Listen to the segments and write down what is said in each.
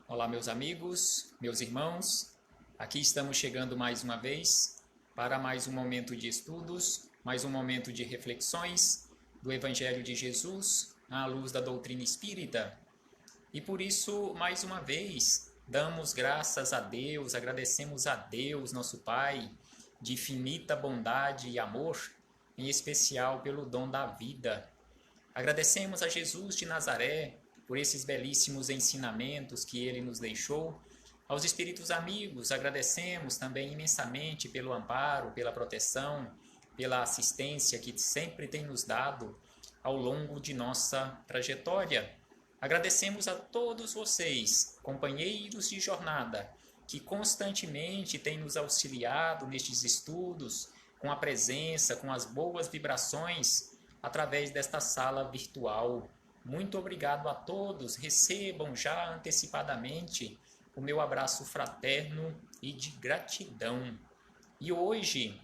Olá, meus amigos, meus irmãos. Aqui estamos chegando mais uma vez para mais um momento de estudos, mais um momento de reflexões do Evangelho de Jesus à luz da doutrina espírita. E por isso, mais uma vez, damos graças a Deus, agradecemos a Deus, nosso Pai, de infinita bondade e amor, em especial pelo dom da vida. Agradecemos a Jesus de Nazaré por esses belíssimos ensinamentos que ele nos deixou. Aos espíritos amigos, agradecemos também imensamente pelo amparo, pela proteção, pela assistência que sempre tem nos dado ao longo de nossa trajetória. Agradecemos a todos vocês, companheiros de jornada, que constantemente têm nos auxiliado nestes estudos, com a presença, com as boas vibrações, através desta sala virtual. Muito obrigado a todos. Recebam já antecipadamente o meu abraço fraterno e de gratidão. E hoje,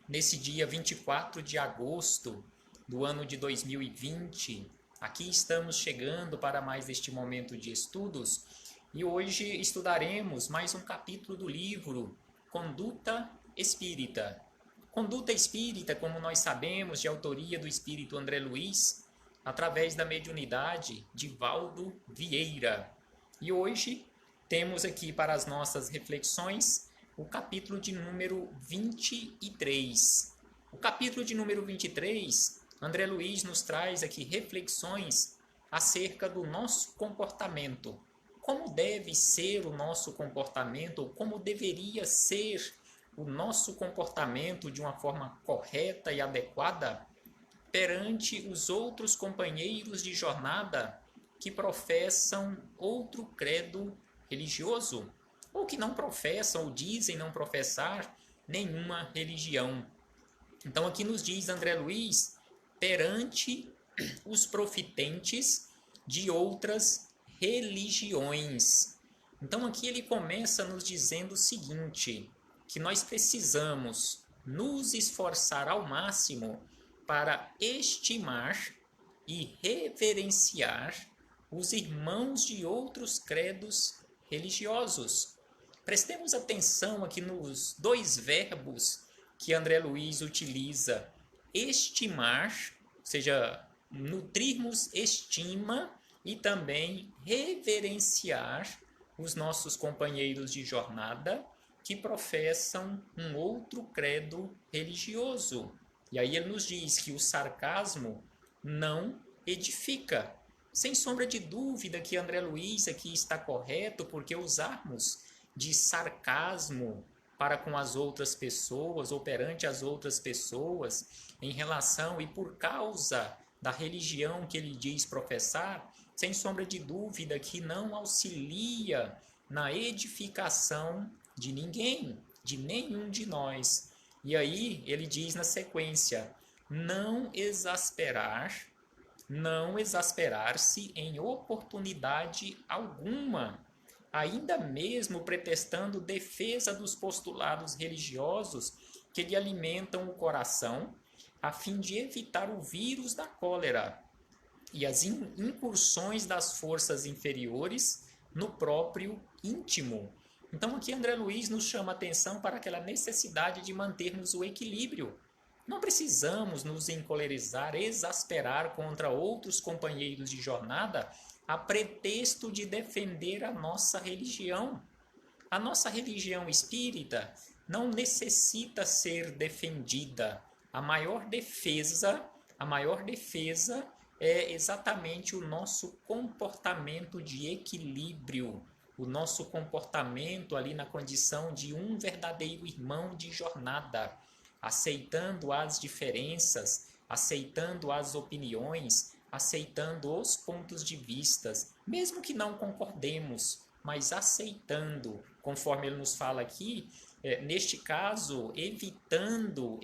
nesse dia 24 de agosto do ano de 2020, aqui estamos chegando para mais este momento de estudos e hoje estudaremos mais um capítulo do livro Conduta Espírita. Conduta Espírita, como nós sabemos, de autoria do espírito André Luiz, através da mediunidade de Valdo Vieira. E hoje temos aqui para as nossas reflexões o capítulo de número 23. O capítulo de número 23, André Luiz nos traz aqui reflexões acerca do nosso comportamento. Como deve ser o nosso comportamento, ou como deveria ser o nosso comportamento de uma forma correta e adequada perante os outros companheiros de jornada que professam outro credo religioso, ou que não professam ou dizem não professar nenhuma religião. Então aqui nos diz André Luiz, perante os profitentes de outras religiões. Então aqui ele começa nos dizendo o seguinte, que nós precisamos nos esforçar ao máximo para estimar e reverenciar os irmãos de outros credos religiosos. Prestemos atenção aqui nos dois verbos que André Luiz utiliza: estimar, ou seja, nutrirmos estima, e também reverenciar os nossos companheiros de jornada que professam um outro credo religioso. E aí ele nos diz que o sarcasmo não edifica. Sem sombra de dúvida que André Luiz aqui está correto, porque usarmos de sarcasmo para com as outras pessoas ou perante as outras pessoas em relação e por causa da religião que ele diz professar, sem sombra de dúvida que não auxilia na edificação de ninguém, de nenhum de nós. E aí ele diz na sequência, não exasperar-se em oportunidade alguma, ainda mesmo pretextando defesa dos postulados religiosos que lhe alimentam o coração, a fim de evitar o vírus da cólera e as incursões das forças inferiores no próprio íntimo. Então aqui André Luiz nos chama a atenção para aquela necessidade de mantermos o equilíbrio. Não precisamos nos encolerizar, exasperar contra outros companheiros de jornada a pretexto de defender a nossa religião. A nossa religião espírita não necessita ser defendida. A maior defesa é exatamente o nosso comportamento de equilíbrio, o nosso comportamento ali na condição de um verdadeiro irmão de jornada, aceitando as diferenças, aceitando as opiniões, aceitando os pontos de vistas, mesmo que não concordemos, mas aceitando, conforme ele nos fala aqui, neste caso, evitando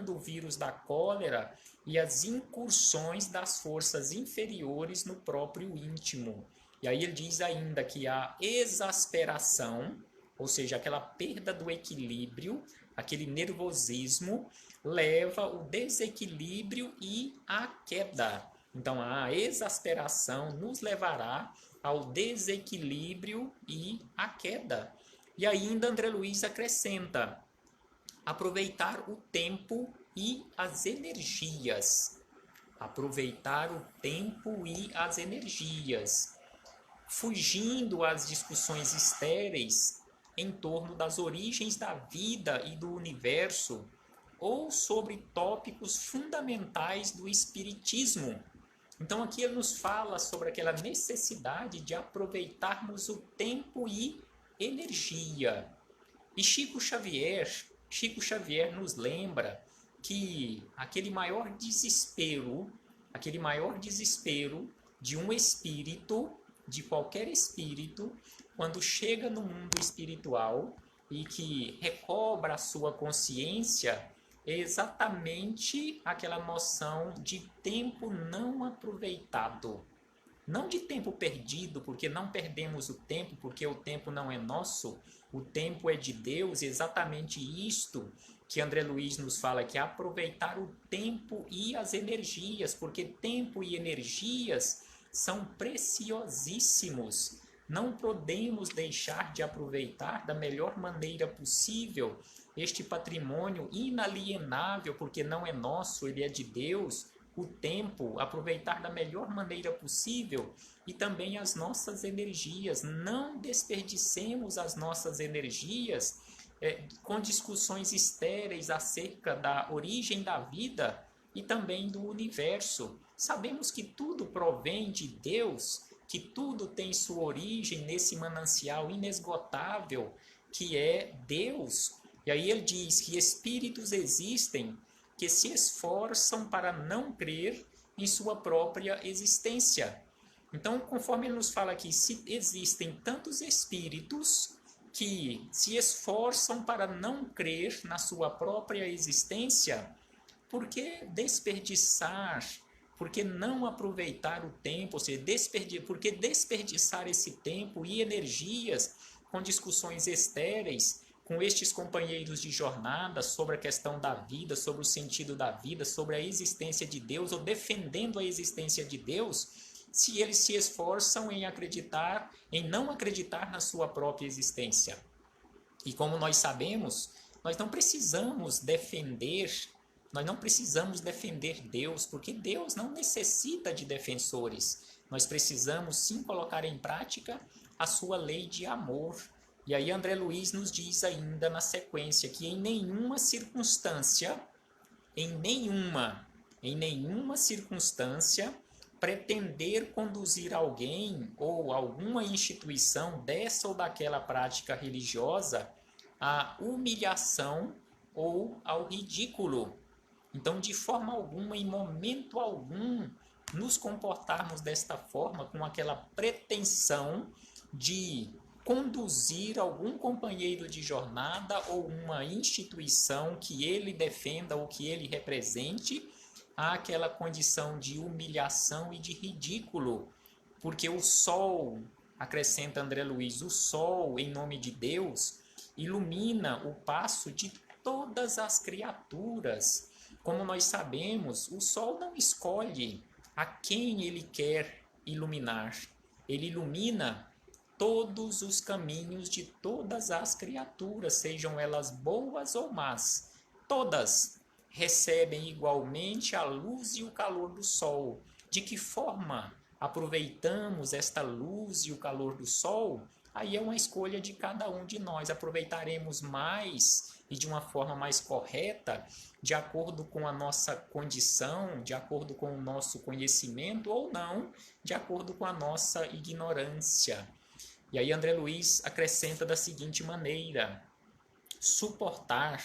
o vírus da cólera e as incursões das forças inferiores no próprio íntimo. E aí ele diz ainda que a exasperação, ou seja, aquela perda do equilíbrio, aquele nervosismo, leva ao desequilíbrio e à queda. Então a exasperação nos levará ao desequilíbrio e à queda. E ainda André Luiz acrescenta: aproveitar o tempo e as energias. Aproveitar o tempo e as energias, fugindo às discussões estéreis em torno das origens da vida e do universo, ou sobre tópicos fundamentais do espiritismo. Então aqui ele nos fala sobre aquela necessidade de aproveitarmos o tempo e energia. E Chico Xavier nos lembra que aquele maior desespero de um espírito, de qualquer espírito, quando chega no mundo espiritual e que recobra a sua consciência, é exatamente aquela noção de tempo não aproveitado. Não de tempo perdido, porque não perdemos o tempo, porque o tempo não é nosso, o tempo é de Deus, exatamente isto que André Luiz nos fala, que é aproveitar o tempo e as energias, porque tempo e energias são preciosíssimos. Não podemos deixar de aproveitar da melhor maneira possível este patrimônio inalienável, porque não é nosso, ele é de Deus, o tempo, aproveitar da melhor maneira possível, e também as nossas energias. Não desperdicemos as nossas energias com discussões estéreis acerca da origem da vida e também do universo. Sabemos que tudo provém de Deus, que tudo tem sua origem nesse manancial inesgotável que é Deus. E aí ele diz que espíritos existem que se esforçam para não crer em sua própria existência. Então, conforme ele nos fala aqui, se existem tantos espíritos que se esforçam para não crer na sua própria existência, por que desperdiçar? Por que não aproveitar o tempo? Ou seja, por que desperdiçar esse tempo e energias com discussões estéreis, com estes companheiros de jornada sobre a questão da vida, sobre o sentido da vida, sobre a existência de Deus, ou defendendo a existência de Deus, se eles se esforçam em não acreditar na sua própria existência? E como nós sabemos, nós não precisamos defender Deus, porque Deus não necessita de defensores. Nós precisamos sim colocar em prática a sua lei de amor. E aí André Luiz nos diz ainda na sequência que em nenhuma circunstância, pretender conduzir alguém ou alguma instituição dessa ou daquela prática religiosa à humilhação ou ao ridículo. Então, de forma alguma, em momento algum, nos comportarmos desta forma, com aquela pretensão de conduzir algum companheiro de jornada ou uma instituição que ele defenda ou que ele represente àquela condição de humilhação e de ridículo. Porque o sol, acrescenta André Luiz, o sol, em nome de Deus, ilumina o passo de todas as criaturas. Como nós sabemos, o sol não escolhe a quem ele quer iluminar. Ele ilumina todos os caminhos de todas as criaturas, sejam elas boas ou más. Todas recebem igualmente a luz e o calor do sol. De que forma aproveitamos esta luz e o calor do sol? Aí é uma escolha de cada um de nós. Aproveitaremos mais e de uma forma mais correta, de acordo com a nossa condição, de acordo com o nosso conhecimento, ou não, de acordo com a nossa ignorância. E aí André Luiz acrescenta da seguinte maneira: suportar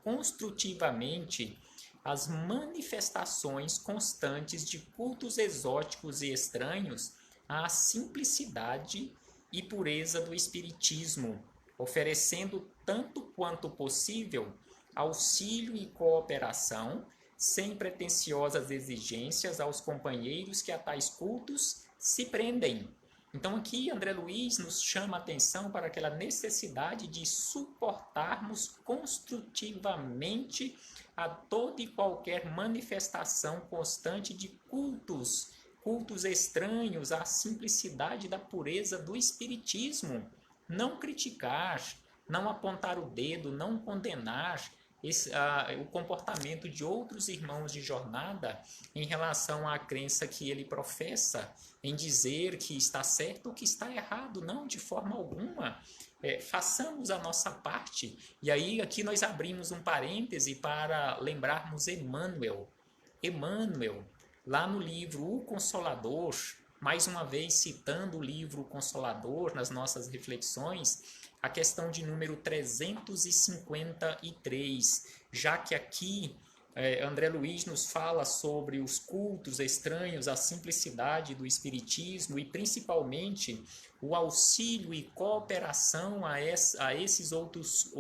construtivamente as manifestações constantes de cultos exóticos e estranhos à simplicidade e pureza do espiritismo, oferecendo tanto quanto possível auxílio e cooperação, sem pretensiosas exigências aos companheiros que a tais cultos se prendem. Então aqui André Luiz nos chama a atenção para aquela necessidade de suportarmos construtivamente a toda e qualquer manifestação constante de cultos cultos estranhos à simplicidade da pureza do Espiritismo. Não criticar, não apontar o dedo, não condenar o comportamento de outros irmãos de jornada em relação à crença que ele professa, em dizer que está certo ou que está errado. Não, de forma alguma. Façamos a nossa parte. E aí aqui nós abrimos um parêntese para lembrarmos Emmanuel. Emmanuel, lá no livro O Consolador, mais uma vez citando o livro O Consolador nas nossas reflexões, a questão de número 353, já que aqui André Luiz nos fala sobre os cultos estranhos à simplicidade do Espiritismo e principalmente o auxílio e cooperação a esses outros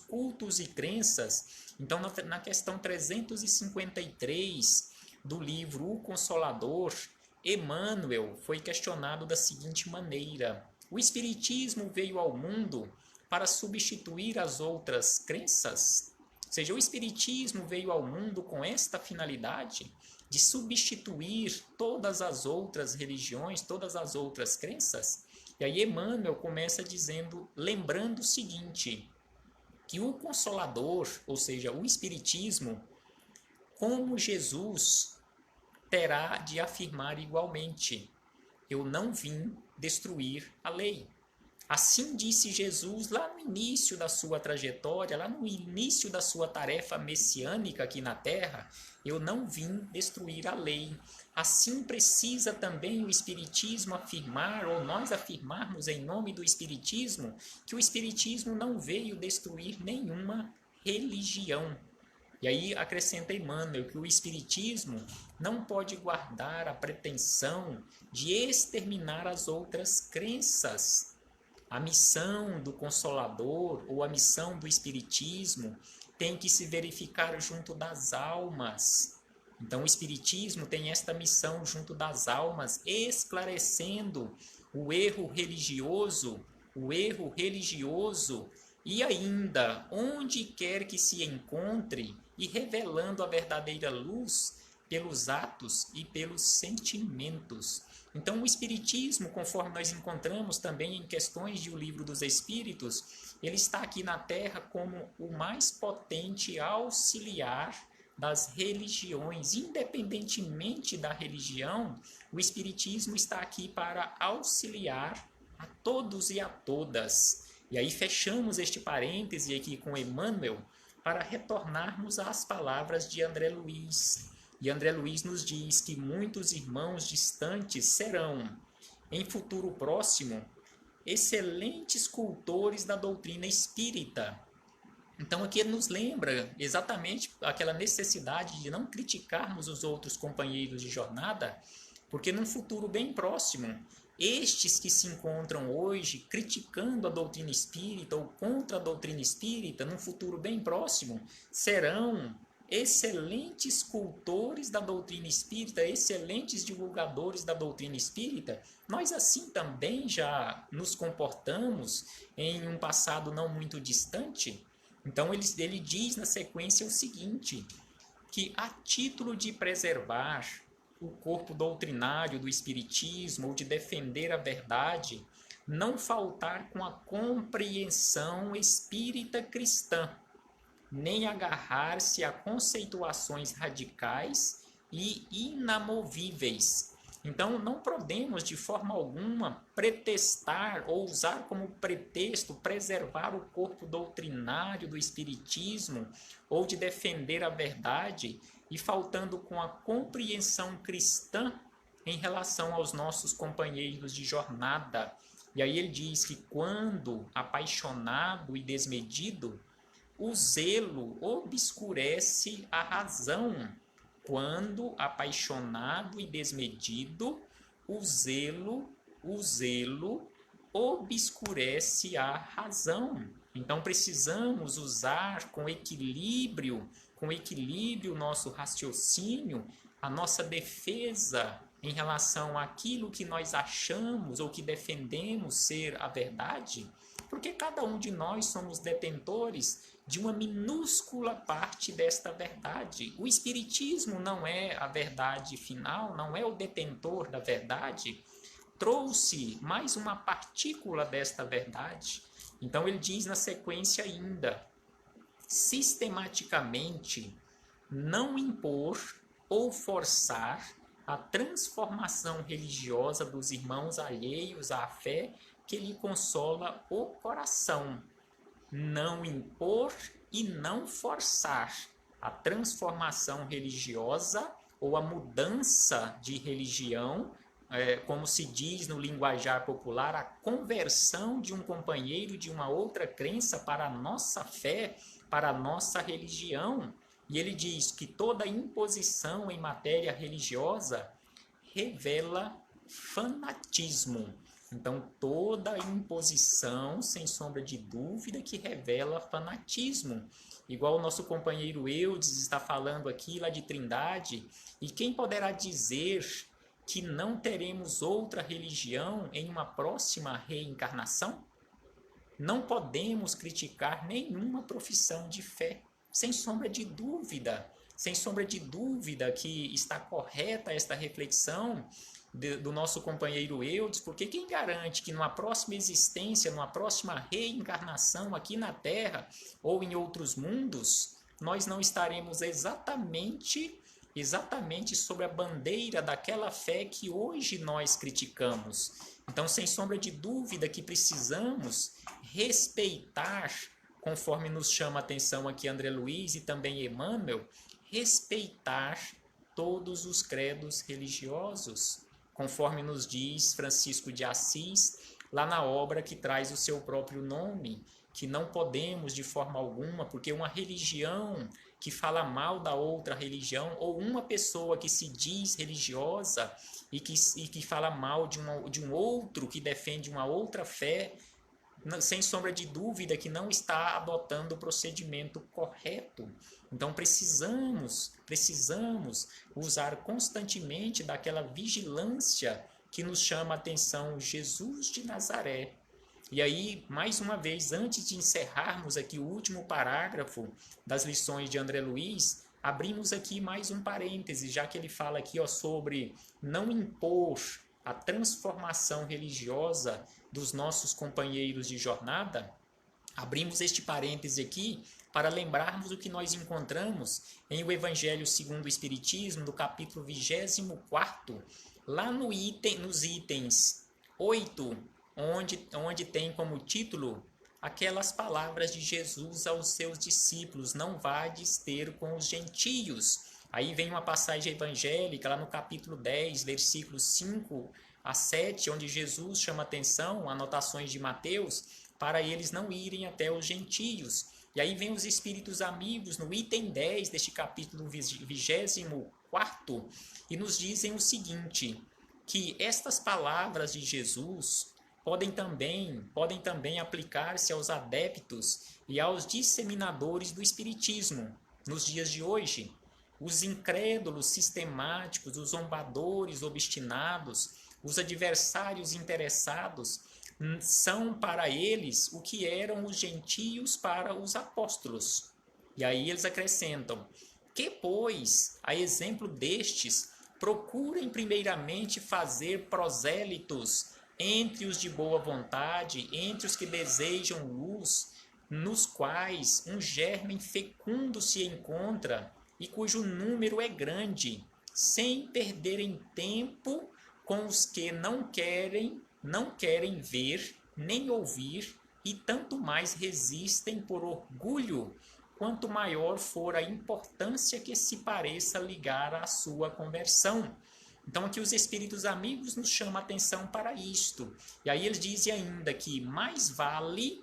cultos e crenças. Então, na questão 353 do livro O Consolador, Emmanuel foi questionado da seguinte maneira: o Espiritismo veio ao mundo para substituir as outras crenças? Ou seja, o Espiritismo veio ao mundo com esta finalidade de substituir todas as outras religiões, todas as outras crenças? E aí Emmanuel começa dizendo, lembrando o seguinte, que o Consolador, ou seja, o Espiritismo, como Jesus, terá de afirmar igualmente: eu não vim destruir a lei. Assim disse Jesus lá no início da sua trajetória, lá no início da sua tarefa messiânica aqui na Terra: eu não vim destruir a lei. Assim precisa também o Espiritismo afirmar, ou nós afirmarmos em nome do Espiritismo, que o Espiritismo não veio destruir nenhuma religião. E aí acrescenta Emmanuel que o Espiritismo não pode guardar a pretensão de exterminar as outras crenças. A missão do Consolador ou a missão do Espiritismo tem que se verificar junto das almas. Então o Espiritismo tem esta missão junto das almas, esclarecendo o erro religioso e ainda, onde quer que se encontre, e revelando a verdadeira luz pelos atos e pelos sentimentos. Então, o Espiritismo, conforme nós encontramos também em questões de O Livro dos Espíritos, ele está aqui na Terra como o mais potente auxiliar das religiões. Independentemente da religião, o Espiritismo está aqui para auxiliar a todos e a todas. E aí fechamos este parêntese aqui com Emmanuel para retornarmos às palavras de André Luiz. E André Luiz nos diz que muitos irmãos distantes serão, em futuro próximo, excelentes cultores da doutrina espírita. Então aqui ele nos lembra exatamente aquela necessidade de não criticarmos os outros companheiros de jornada, porque num futuro bem próximo, estes que se encontram hoje criticando a doutrina espírita ou contra a doutrina espírita, num futuro bem próximo, serão excelentes cultores da doutrina espírita, excelentes divulgadores da doutrina espírita. Nós assim também já nos comportamos em um passado não muito distante. Então ele diz na sequência o seguinte, que a título de preservar o corpo doutrinário do Espiritismo ou de defender a verdade, não faltar com a compreensão espírita cristã, nem agarrar-se a conceituações radicais e inamovíveis. Então, não podemos de forma alguma pretextar ou usar como pretexto preservar o corpo doutrinário do Espiritismo ou de defender a verdade e faltando com a compreensão cristã em relação aos nossos companheiros de jornada. E aí ele diz que quando apaixonado e desmedido, o zelo obscurece a razão. Quando apaixonado e desmedido, o zelo obscurece a razão. Então precisamos usar com equilíbrio o nosso raciocínio, a nossa defesa em relação àquilo que nós achamos ou que defendemos ser a verdade, porque cada um de nós somos detentores de uma minúscula parte desta verdade. O Espiritismo não é a verdade final, não é o detentor da verdade, trouxe mais uma partícula desta verdade. Então ele diz na sequência ainda: sistematicamente não impor ou forçar a transformação religiosa dos irmãos alheios à fé que lhe consola o coração. Não impor e não forçar a transformação religiosa ou a mudança de religião, como se diz no linguajar popular, a conversão de um companheiro de uma outra crença para a nossa fé, para a nossa religião. E ele diz que toda imposição em matéria religiosa revela fanatismo. Então, toda imposição, sem sombra de dúvida, que revela fanatismo. Igual o nosso companheiro Eudes está falando aqui, lá de Trindade. E quem poderá dizer que não teremos outra religião em uma próxima reencarnação? Não podemos criticar nenhuma profissão de fé, sem sombra de dúvida. Sem sombra de dúvida que está correta esta reflexão do nosso companheiro Eudes, porque quem garante que numa próxima existência, numa próxima reencarnação aqui na Terra ou em outros mundos, nós não estaremos exatamente sobre a bandeira daquela fé que hoje nós criticamos. Então, sem sombra de dúvida que precisamos respeitar, conforme nos chama a atenção aqui André Luiz e também Emmanuel, respeitar todos os credos religiosos, conforme nos diz Francisco de Assis, lá na obra que traz o seu próprio nome, que não podemos de forma alguma, porque uma religião que fala mal da outra religião, ou uma pessoa que se diz religiosa e que fala mal de um outro que defende uma outra fé, sem sombra de dúvida que não está adotando o procedimento correto. Então precisamos usar constantemente daquela vigilância que nos chama a atenção Jesus de Nazaré. E aí, mais uma vez, antes de encerrarmos aqui o último parágrafo das lições de André Luiz, abrimos aqui mais um parêntese, já que ele fala aqui sobre não impor a transformação religiosa dos nossos companheiros de jornada. Abrimos este parêntese aqui para lembrarmos o que nós encontramos em o Evangelho segundo o Espiritismo, no capítulo 24, lá nos itens 8, onde tem como título aquelas palavras de Jesus aos seus discípulos: não vades ter com os gentios. Aí vem uma passagem evangélica, lá no capítulo 10, versículos 5 a 7, onde Jesus chama atenção, anotações de Mateus, para eles não irem até os gentios. E aí vem os espíritos amigos, no item 10 deste capítulo 24, e nos dizem o seguinte, que estas palavras de Jesus podem também aplicar-se aos adeptos e aos disseminadores do espiritismo nos dias de hoje. Os incrédulos sistemáticos, os zombadores obstinados, os adversários interessados, são para eles o que eram os gentios para os apóstolos. E aí eles acrescentam que, pois, a exemplo destes, procurem primeiramente fazer prosélitos entre os de boa vontade, entre os que desejam luz, nos quais um germe fecundo se encontra e cujo número é grande, sem perderem tempo com os que não querem ver nem ouvir, e tanto mais resistem por orgulho, quanto maior for a importância que se pareça ligar à sua conversão. Então aqui os espíritos amigos nos chamam a atenção para isto. E aí eles dizem ainda que mais vale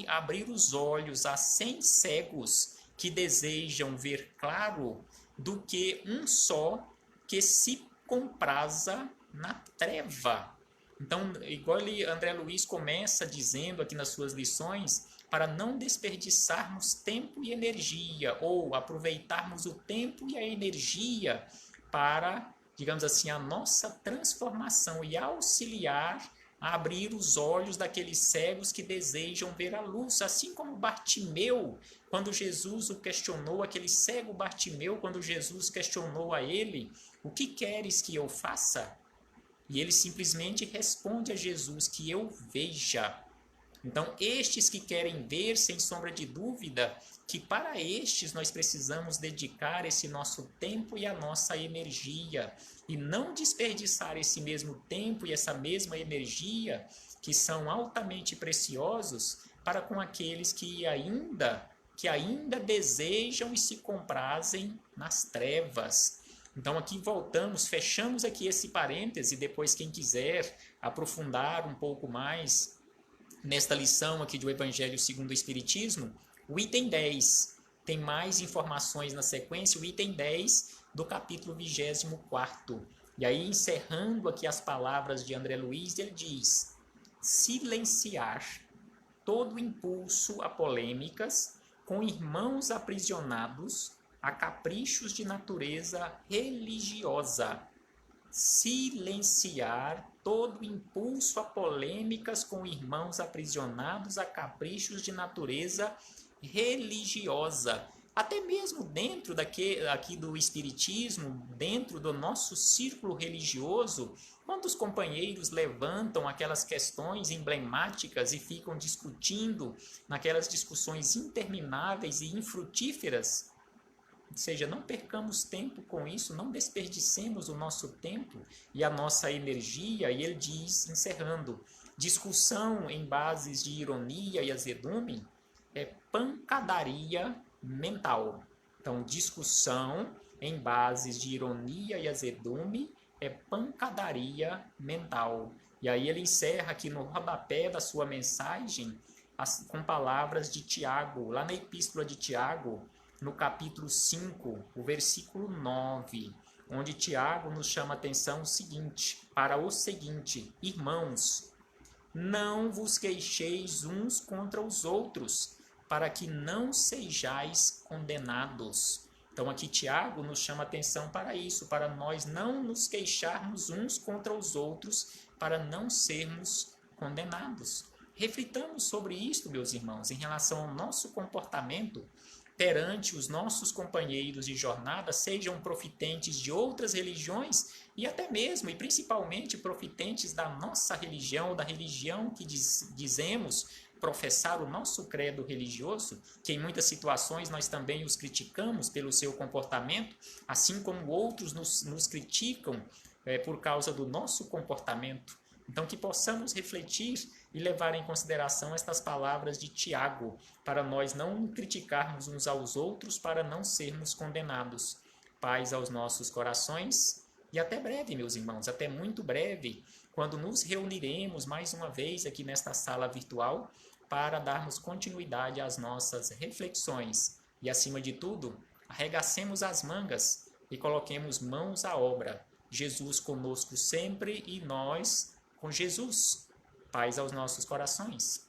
abrir os olhos a 100 cegos que desejam ver claro, do que um só que se compraza na treva. Então, igual André Luiz começa dizendo aqui nas suas lições, para não desperdiçarmos tempo e energia, ou aproveitarmos o tempo e a energia para, digamos assim, a nossa transformação e auxiliar a abrir os olhos daqueles cegos que desejam ver a luz, assim como Bartimeu, quando Jesus o questionou, aquele cego Bartimeu, quando Jesus questionou a ele, o que queres que eu faça? E ele simplesmente responde a Jesus, que eu veja. Então, estes que querem ver, sem sombra de dúvida, que para estes nós precisamos dedicar esse nosso tempo e a nossa energia, e não desperdiçar esse mesmo tempo e essa mesma energia, que são altamente preciosos, para com aqueles que ainda desejam e se comprazem nas trevas. Então aqui voltamos, fechamos aqui esse parêntese, depois quem quiser aprofundar um pouco mais nesta lição aqui do Evangelho segundo o Espiritismo, o item 10 tem mais informações na sequência, o item 10 do capítulo 24. E aí, encerrando aqui as palavras de André Luiz, ele diz: silenciar todo impulso a polêmicas com irmãos aprisionados a caprichos de natureza religiosa. Silenciar todo impulso a polêmicas com irmãos aprisionados a caprichos de natureza religiosa. Até mesmo dentro aqui do Espiritismo, dentro do nosso círculo religioso, quando os companheiros levantam aquelas questões emblemáticas e ficam discutindo naquelas discussões intermináveis e infrutíferas, ou seja, não percamos tempo com isso, não desperdicemos o nosso tempo e a nossa energia. E ele diz, encerrando, discussão em bases de ironia e azedume é pancadaria mental. Então, discussão em bases de ironia e azedume é pancadaria mental. E aí ele encerra aqui no rodapé da sua mensagem com palavras de Tiago, lá na Epístola de Tiago, no capítulo 5, o versículo 9, onde Tiago nos chama a atenção para o seguinte: irmãos, não vos queixeis uns contra os outros, para que não sejais condenados. Então aqui Tiago nos chama a atenção para isso, para nós não nos queixarmos uns contra os outros, para não sermos condenados. Reflitamos sobre isto, meus irmãos, em relação ao nosso comportamento perante os nossos companheiros de jornada, sejam profitentes de outras religiões e até mesmo e principalmente profitentes da nossa religião, da religião que dizemos professar o nosso credo religioso, que em muitas situações nós também os criticamos pelo seu comportamento, assim como outros nos criticam por causa do nosso comportamento. Então, que possamos refletir e levar em consideração estas palavras de Tiago, para nós não criticarmos uns aos outros, para não sermos condenados. Paz aos nossos corações e até breve, meus irmãos, até muito breve, quando nos reuniremos mais uma vez aqui nesta sala virtual para darmos continuidade às nossas reflexões. E, acima de tudo, arregacemos as mangas e coloquemos mãos à obra. Jesus conosco sempre e nós com Jesus. Paz aos nossos corações.